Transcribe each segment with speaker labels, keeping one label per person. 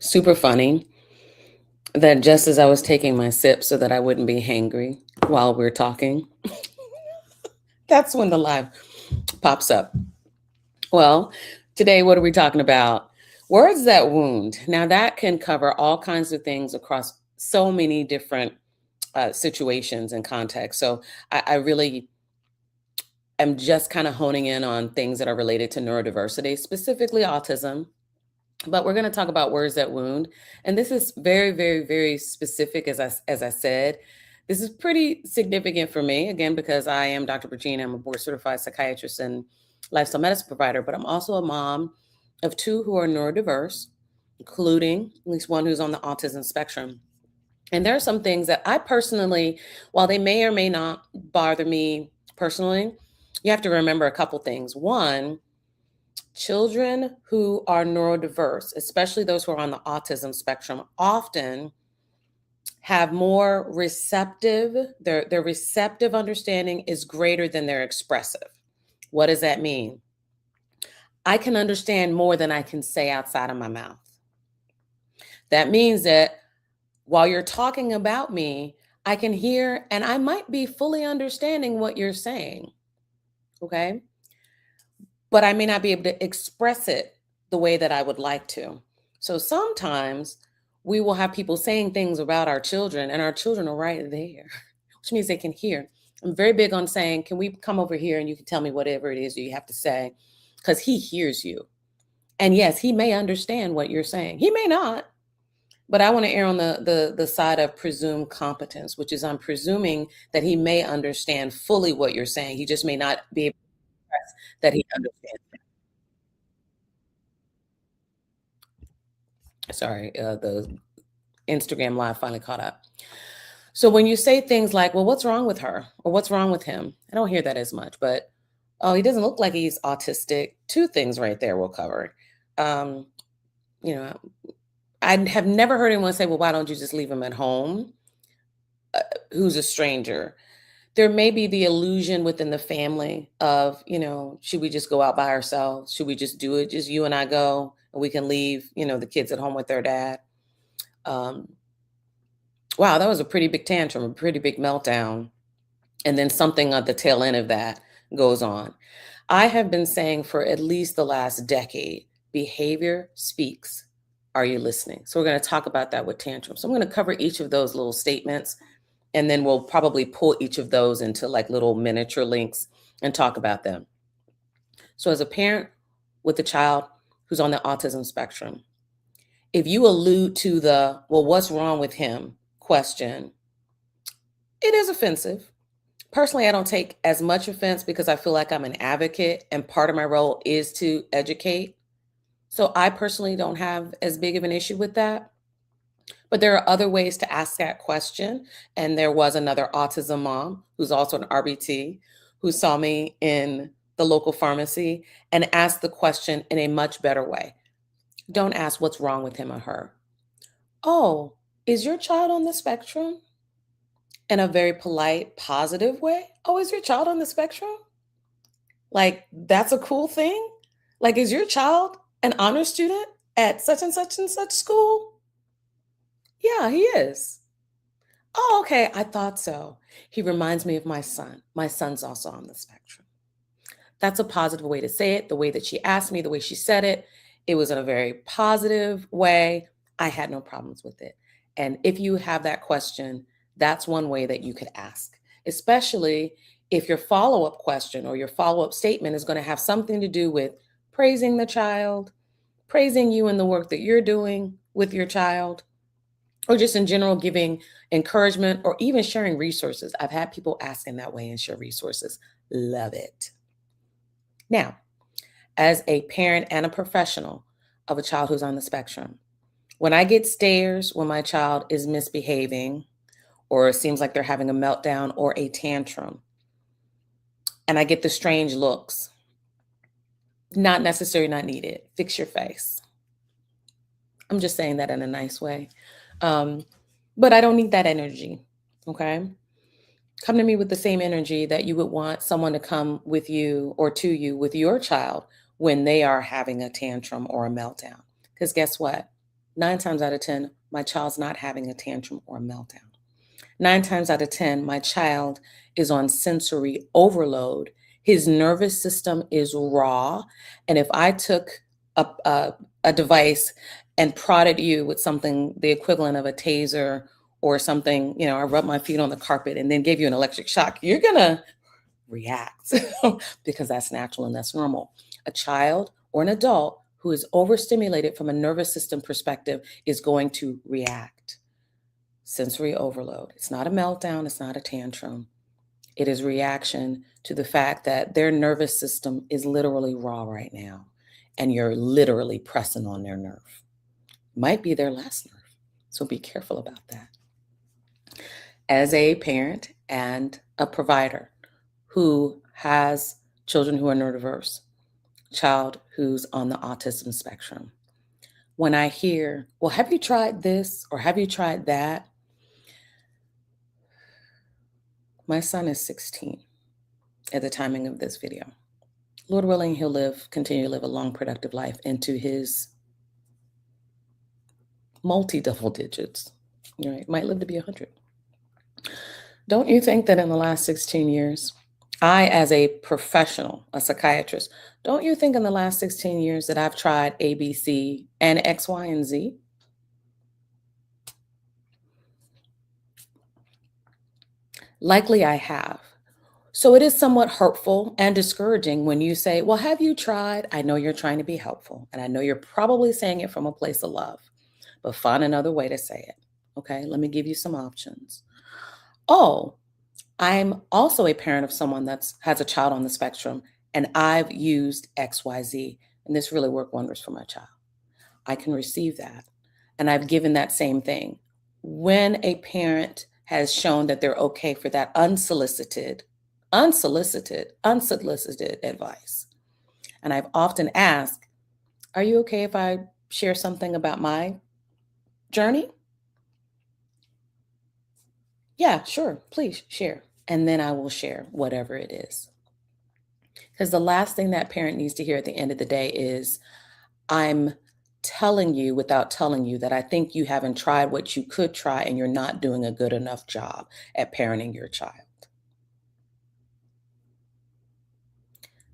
Speaker 1: super funny that just as I was taking my sip so that I wouldn't be hangry while we're talking, that's when the live pops up. Well, today, what are we talking about? Words that wound. Now, that can cover all kinds of things across so many different situations and contexts. So, I really am just kind of honing in on things that are related to neurodiversity, specifically autism. But we're going to talk about words that wound, and this is very, very, very specific. As I said, this is pretty significant for me again because I am Dr. Virginia. I'm a board certified psychiatrist and lifestyle medicine provider, but I'm also a mom of two who are neurodiverse, including at least one who's on the autism spectrum. And there are some things that I personally, while they may or may not bother me personally, you have to remember a couple things. One, children who are neurodiverse, especially those who are on the autism spectrum, often have more receptive, their receptive understanding is greater than their expressive. What does that mean? I can understand more than I can say outside of my mouth. That means that while you're talking about me, I can hear and I might be fully understanding what you're saying. Okay. But I may not be able to express it the way that I would like to. So sometimes we will have people saying things about our children, and our children are right there, which means they can hear. I'm very big on saying, can we come over here and you can tell me whatever it is you have to say? Because he hears you. And yes, he may understand what you're saying. He may not, but I want to err on the side of presumed competence, which is I'm presuming that he may understand fully what you're saying. He just may not be able to express that he understands. Sorry, the Instagram live finally caught up. So when you say things like, well, what's wrong with her? Or what's wrong with him? I don't hear that as much, but oh, he doesn't look like he's autistic. Two things right there we'll cover. Um, you know, I have never heard anyone say, well, why don't you just leave him at home? Who's a stranger? There may be the illusion within the family of, should we just go out by ourselves? Should we just do it? Just you and I go and we can leave, the kids at home with their dad. Um, wow, that was a pretty big tantrum, a pretty big meltdown. And then something at the tail end of that goes on. I have been saying for at least the last decade, behavior speaks. Are you listening? So we're going to talk about that with tantrum. So I'm going to cover each of those little statements, and then we'll probably pull each of those into like little miniature links and talk about them. So as a parent with a child who's on the autism spectrum, if you allude to the, well, what's wrong with him question, it is offensive. Personally, I don't take as much offense because I feel like I'm an advocate and part of my role is to educate. So I personally don't have as big of an issue with that. But there are other ways to ask that question. And there was another autism mom who's also an RBT who saw me in the local pharmacy and asked the question in a much better way. Don't ask what's wrong with him or her. Oh, is your child on the spectrum? In a very polite, positive way. Oh, is your child on the spectrum? Like, that's a cool thing. Like, is your child an honor student at such and such school? Yeah, he is. Oh, okay. I thought so. He reminds me of my son. My son's also on the spectrum. That's a positive way to say it. The way that she asked me, the way she said it, it was in a very positive way. I had no problems with it. And if you have that question, that's one way that you could ask, especially if your follow-up question or your follow-up statement is going to have something to do with praising the child, praising you and the work that you're doing with your child, or just in general giving encouragement or even sharing resources. I've had people ask in that way and share resources. Love it. Now, as a parent and a professional of a child who's on the spectrum, when I get stares when my child is misbehaving, or it seems like they're having a meltdown or a tantrum, and I get the strange looks, not necessary, not needed. Fix your face. I'm just saying that in a nice way. But I don't need that energy. Okay. Come to me with the same energy that you would want someone to come with you or to you with your child when they are having a tantrum or a meltdown. Because guess what? 9 times out of 10, my child's not having a tantrum or a meltdown. 9 times out of 10, my child is on sensory overload. His nervous system is raw. And if I took a device and prodded you with something, the equivalent of a taser or something, I rub my feet on the carpet and then gave you an electric shock, you're going to react because that's natural and that's normal. A child or an adult who is overstimulated from a nervous system perspective is going to react. Sensory overload. It's not a meltdown. It's not a tantrum. It is reaction to the fact that their nervous system is literally raw right now, and you're literally pressing on their nerve. Might be their last nerve. So be careful about that. As a parent and a provider who has children who are neurodiverse, child who's on the autism spectrum, when I hear, well, have you tried this or have you tried that? My son is 16 at the timing of this video. Lord willing, he'll continue to live a long, productive life into his multi-double digits. Right? Might live to be 100. Don't you think that in the last 16 years, I, as a professional, a psychiatrist, don't you think in the last 16 years that I've tried A, B, C, and X, Y, and Z? Likely I have. So it is somewhat hurtful and discouraging when you say, well, have you tried? I know you're trying to be helpful, and I know you're probably saying it from a place of love, but find another way to say it. Okay, let me give you some options. Oh, I'm also a parent of someone that has a child on the spectrum, and I've used XYZ, and this really worked wonders for my child. I can receive that. And I've given that same thing. When a parent has shown that they're okay for that unsolicited advice. And I've often asked, are you okay if I share something about my journey? Yeah, sure, please share. And then I will share whatever it is. Because the last thing that parent needs to hear at the end of the day is, I'm telling you without telling you that I think you haven't tried what you could try and you're not doing a good enough job at parenting your child.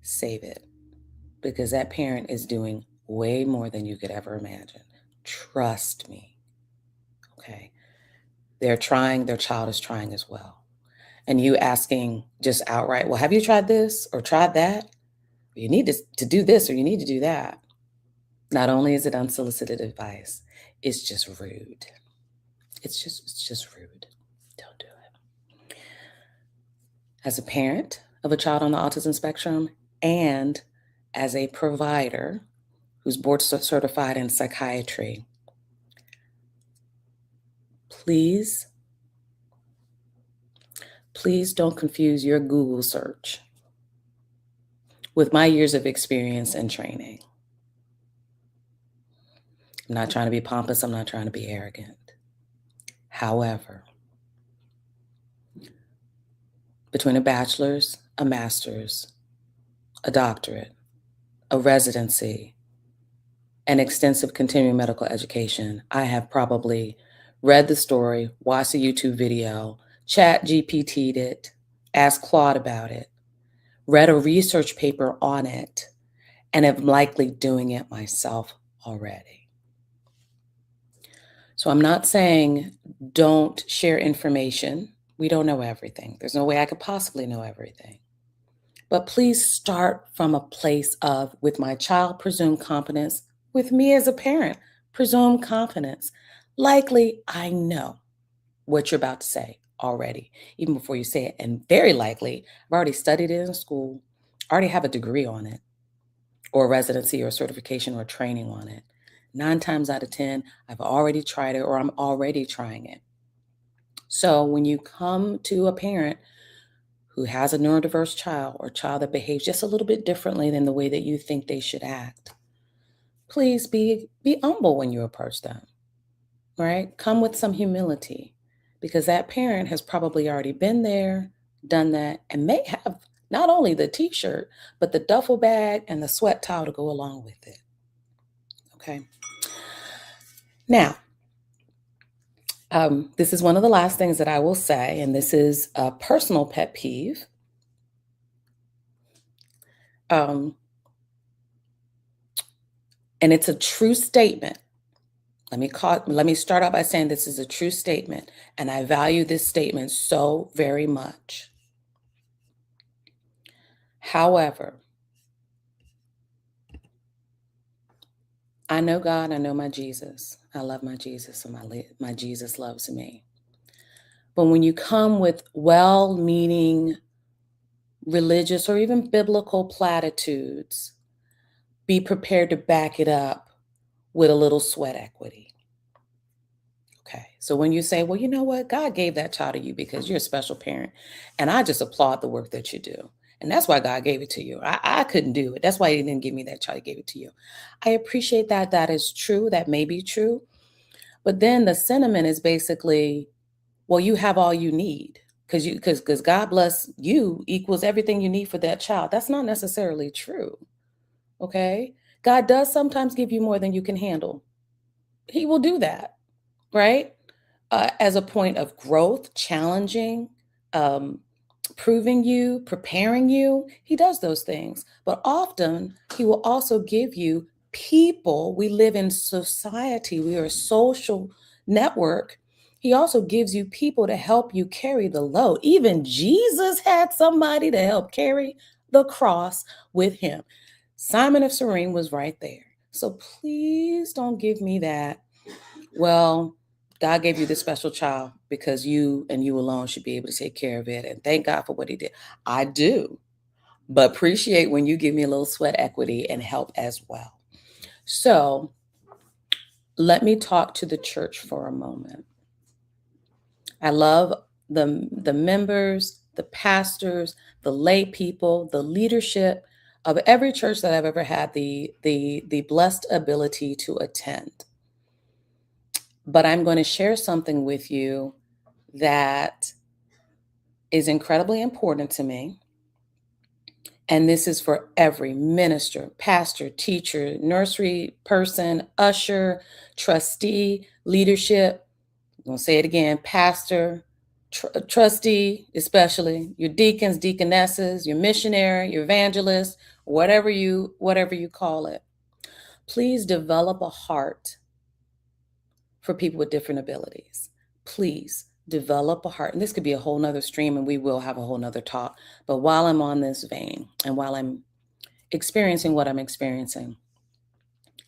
Speaker 1: Save it, because that parent is doing way more than you could ever imagine. Trust me. Okay. They're trying, their child is trying as well. And you asking just outright, well, have you tried this or tried that? You need to do this or you need to do that. Not only is it unsolicited advice, it's just rude. It's just rude. Don't do it. As a parent of a child on the autism spectrum and as a provider who's board certified in psychiatry, please don't confuse your Google search with my years of experience and training. I'm not trying to be pompous. I'm not trying to be arrogant. However, between a bachelor's, a master's, a doctorate, a residency, and extensive continuing medical education, I have probably read the story, watched a YouTube video, chat GPT'd it, asked Claude about it, read a research paper on it, and am likely doing it myself already. So I'm not saying don't share information. We don't know everything. There's no way I could possibly know everything. But please start from a place of, with my child, presume competence. With me as a parent, presume competence. Likely, I know what you're about to say already, even before you say it. And very likely, I've already studied it in school, already have a degree on it, or a residency or certification or training on it. 9 times out of 10, I've already tried it or I'm already trying it. So when you come to a parent who has a neurodiverse child or a child that behaves just a little bit differently than the way that you think they should act, please be humble when you approach them, right? Come with some humility, because that parent has probably already been there, done that, and may have not only the t-shirt, but the duffel bag and the sweat towel to go along with it. Okay. Now, this is one of the last things that I will say, and this is a personal pet peeve. Um, and it's a true statement. Let me start out by saying this is a true statement, and I value this statement so very much. However, I know God, I know my Jesus. I love my Jesus, and my Jesus loves me. But when you come with well-meaning religious or even biblical platitudes, be prepared to back it up with a little sweat equity. Okay. So when you say, well, you know what? God gave that child to you because you're a special parent. And I just applaud the work that you do. And that's why God gave it to you. I couldn't do it. That's why He didn't give me that child. He gave it to you. I appreciate that. That is true. That may be true. But then the sentiment is basically, well, you have all you need because God bless you equals everything you need for that child. That's not necessarily true. Okay. God does sometimes give you more than you can handle. He will do that, right? As a point of growth, challenging, um, proving you, preparing you. He does those things. But often, He will also give you people. We live in society, we are a social network. He also gives you people to help you carry the load. Even Jesus had somebody to help carry the cross with Him. Simon of Cyrene was right there. So please don't give me that. Well, God gave you this special child because you and you alone should be able to take care of it. And thank God for what He did. I do, but appreciate when you give me a little sweat equity and help as well. So let me talk to the church for a moment. I love the members, the pastors, the lay people, the leadership of every church that I've ever had the blessed ability to attend. But I'm going to share something with you that is incredibly important to me. And this is for every minister, pastor, teacher, nursery person, usher, trustee, leadership. I'm going to say it again, pastor, trustee, especially your deacons, deaconesses, your missionary, your evangelist, whatever you call it. Please develop a heart for people with different abilities. Please develop a heart. And this could be a whole nother stream, and we will have a whole nother talk. But while I'm on this vein and while I'm experiencing what I'm experiencing,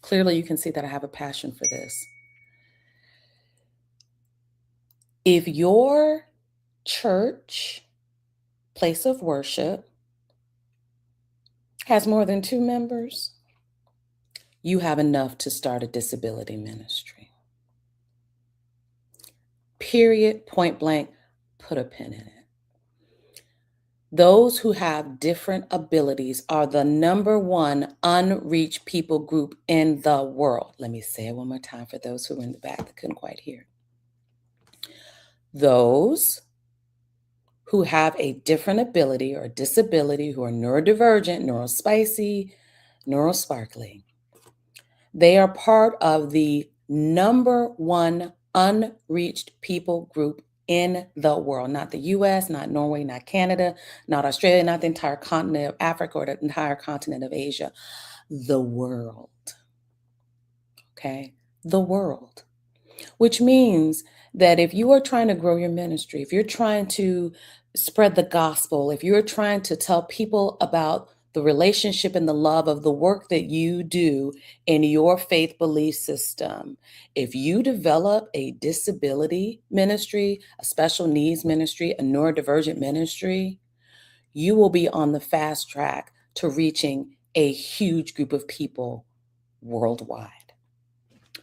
Speaker 1: clearly you can see that I have a passion for this. If your church, place of worship, has more than 2 members, you have enough to start a disability ministry. Period, point blank, put a pin in it. Those who have different abilities are the number one unreached people group in the world. Let me say it one more time for those who are in the back that couldn't quite hear. Those who have a different ability or disability, who are neurodivergent, neurospicy, neurosparkly, they are part of the number one unreached people group in the world, not the US, not Norway, not Canada, not Australia, not the entire continent of Africa or the entire continent of Asia, the world. Okay, the world. Which means that if you are trying to grow your ministry, if you're trying to spread the gospel, if you're trying to tell people about the relationship and the love of the work that you do in your faith belief system, if you develop a disability ministry, a special needs ministry, a neurodivergent ministry, you will be on the fast track to reaching a huge group of people worldwide.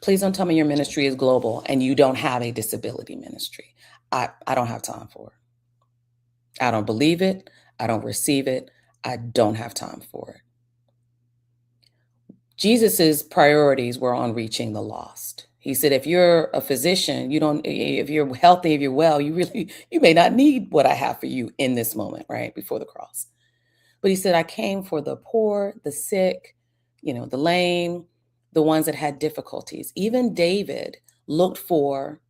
Speaker 1: Please don't tell me your ministry is global and you don't have a disability ministry. I don't have time for it. I don't believe it. I don't receive it. I don't have time for it. Jesus's priorities were on reaching the lost. He said, if you're a physician, if you're healthy, if you're well, you may not need what I have for you in this moment, right? Before the cross. But he said, I came for the poor, the sick, the lame, the ones that had difficulties. Even David looked for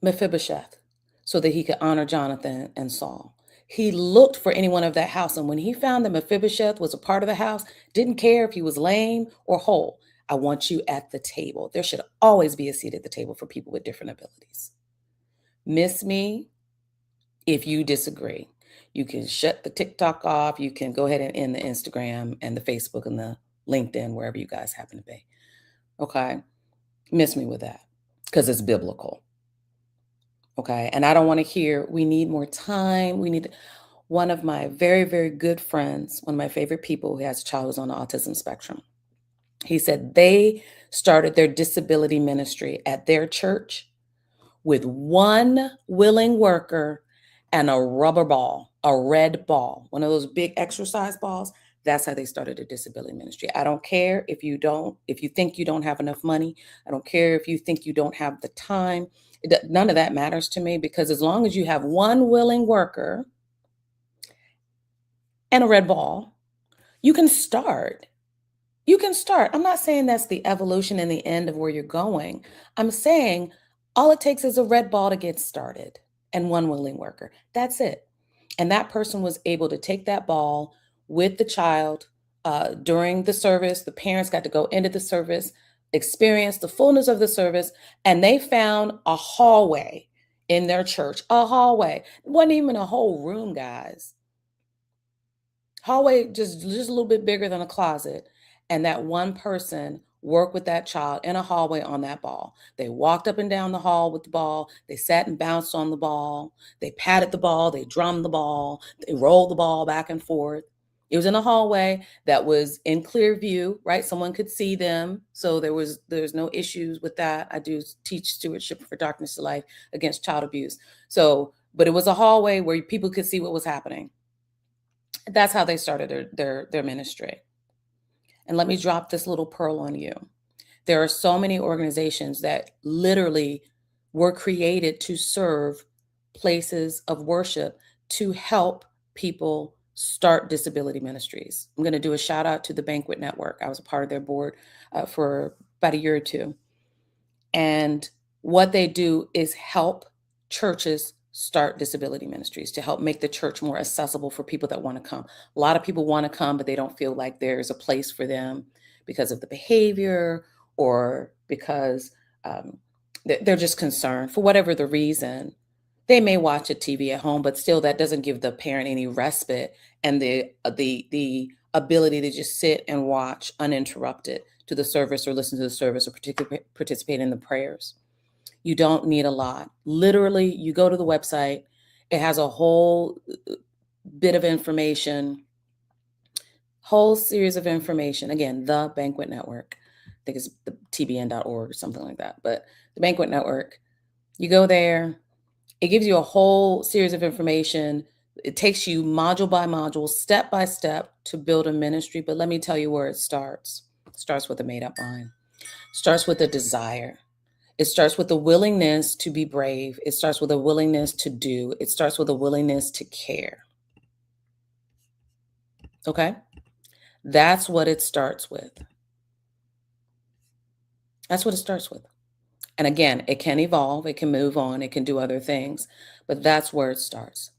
Speaker 1: Mephibosheth so that he could honor Jonathan and Saul. He looked for anyone of that house. And when he found that Mephibosheth was a part of the house, didn't care if he was lame or whole. I want you at the table. There should always be a seat at the table for people with different abilities. Miss me if you disagree. You can shut the TikTok off. You can go ahead and end the Instagram and the Facebook and the LinkedIn, wherever you guys happen to be. Okay. Miss me with that because it's biblical. Okay. And I don't want to hear, we need more time. We need one of my very, very good friends, one of my favorite people who has a child who's on the autism spectrum. He said they started their disability ministry at their church with one willing worker and a rubber ball, a red ball, one of those big exercise balls. That's how they started a disability ministry. I don't care if you think you don't have enough money. I don't care if you think you don't have the time. None of that matters to me, because as long as you have one willing worker and a red ball, you can start. You can start. I'm not saying that's the evolution and the end of where you're going. I'm saying all it takes is a red ball to get started and one willing worker. That's it. And that person was able to take that ball with the child during the service. The parents got to go into the service, experience the fullness of the service, and they found a hallway in their church, a hallway. It wasn't even a whole room, guys. Hallway just a little bit bigger than a closet. And that one person worked with that child in a hallway on that ball. They walked up and down the hall with the ball. They sat and bounced on the ball. They patted the ball. They drummed the ball. They rolled the ball back and forth. It was in a hallway that was in clear view, right? Someone could see them. So there's no issues with that. I do teach stewardship for darkness to life against child abuse. So, but it was a hallway where people could see what was happening. That's how they started their ministry. And let me drop this little pearl on you. There are so many organizations that literally were created to serve places of worship to help people start disability ministries. I'm going to do a shout out to the Banquet Network. I was a part of their board for about a year or two. And what they do is help churches start disability ministries to help make the church more accessible for people that want to come. A lot of people want to come, but they don't feel like there's a place for them because of the behavior or because they're just concerned for whatever the reason. They may watch a TV at home, but still that doesn't give the parent any respite and the ability to just sit and watch uninterrupted to the service or listen to the service or participate in the prayers. You don't need a lot. Literally, you go to the website. It has a whole bit of information, whole series of information. Again, the Banquet Network. I think it's the tbn.org or something like that. But the Banquet Network, you go there. It gives you a whole series of information. It takes you module by module, step by step to build a ministry. But let me tell you where it starts. It starts with a made-up mind. It starts with a desire. It starts with a willingness to be brave. It starts with a willingness to do. It starts with a willingness to care. Okay? That's what it starts with. That's what it starts with. And again, it can evolve. It can move on. It can do other things. But that's where it starts.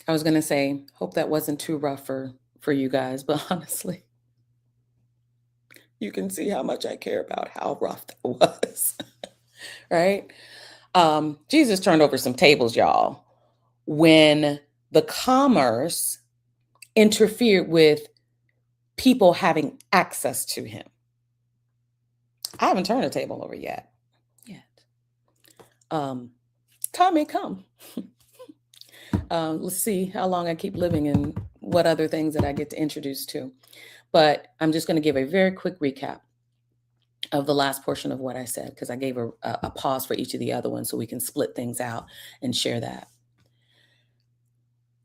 Speaker 1: I was going to say, hope that wasn't too rough for you guys. But honestly, you can see how much I care about how rough that was. Right? Jesus turned over some tables, y'all, when the commerce interfered with people having access to him. I haven't turned a table over yet. Time may come. Let's see how long I keep living and what other things that I get to introduce to. But I'm just going to give a very quick recap of the last portion of what I said, because I gave a pause for each of the other ones so we can split things out and share that.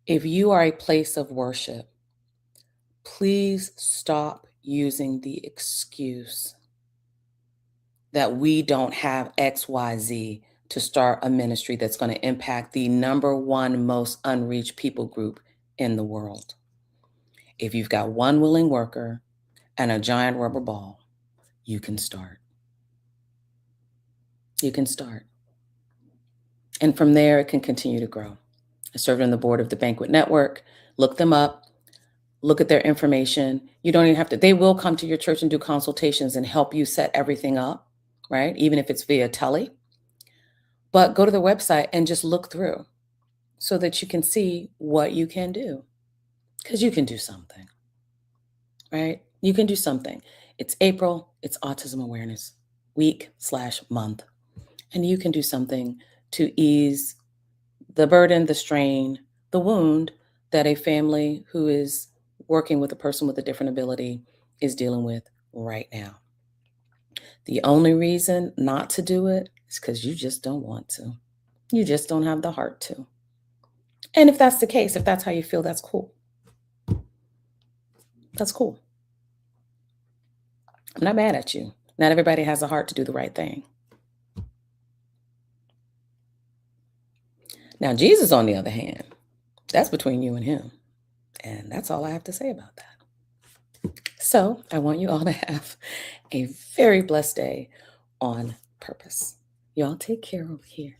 Speaker 1: If you are a place of worship, please stop using the excuse that we don't have XYZ to start a ministry that's going to impact the number one most unreached people group in the world. If you've got one willing worker and a giant rubber ball, you can start. You can start. And from there, it can continue to grow. I served on the board of the Banquet Network. Look them up, look at their information. You don't even have to, they will come to your church and do consultations and help you set everything up, right? Even if it's via tele. But go to the website and just look through so that you can see what you can do. Because you can do something, right? You can do something. It's April, it's Autism Awareness Week/month. And you can do something to ease the burden, the strain, the wound that a family who is working with a person with a different ability is dealing with right now. The only reason not to do it is because you just don't want to. You just don't have the heart to. And if that's the case, if that's how you feel, that's cool. That's cool. I'm not mad at you. Not everybody has a heart to do the right thing. Now, Jesus, on the other hand, that's between you and him. And that's all I have to say about that. So I want you all to have a very blessed day on purpose. Y'all take care over here.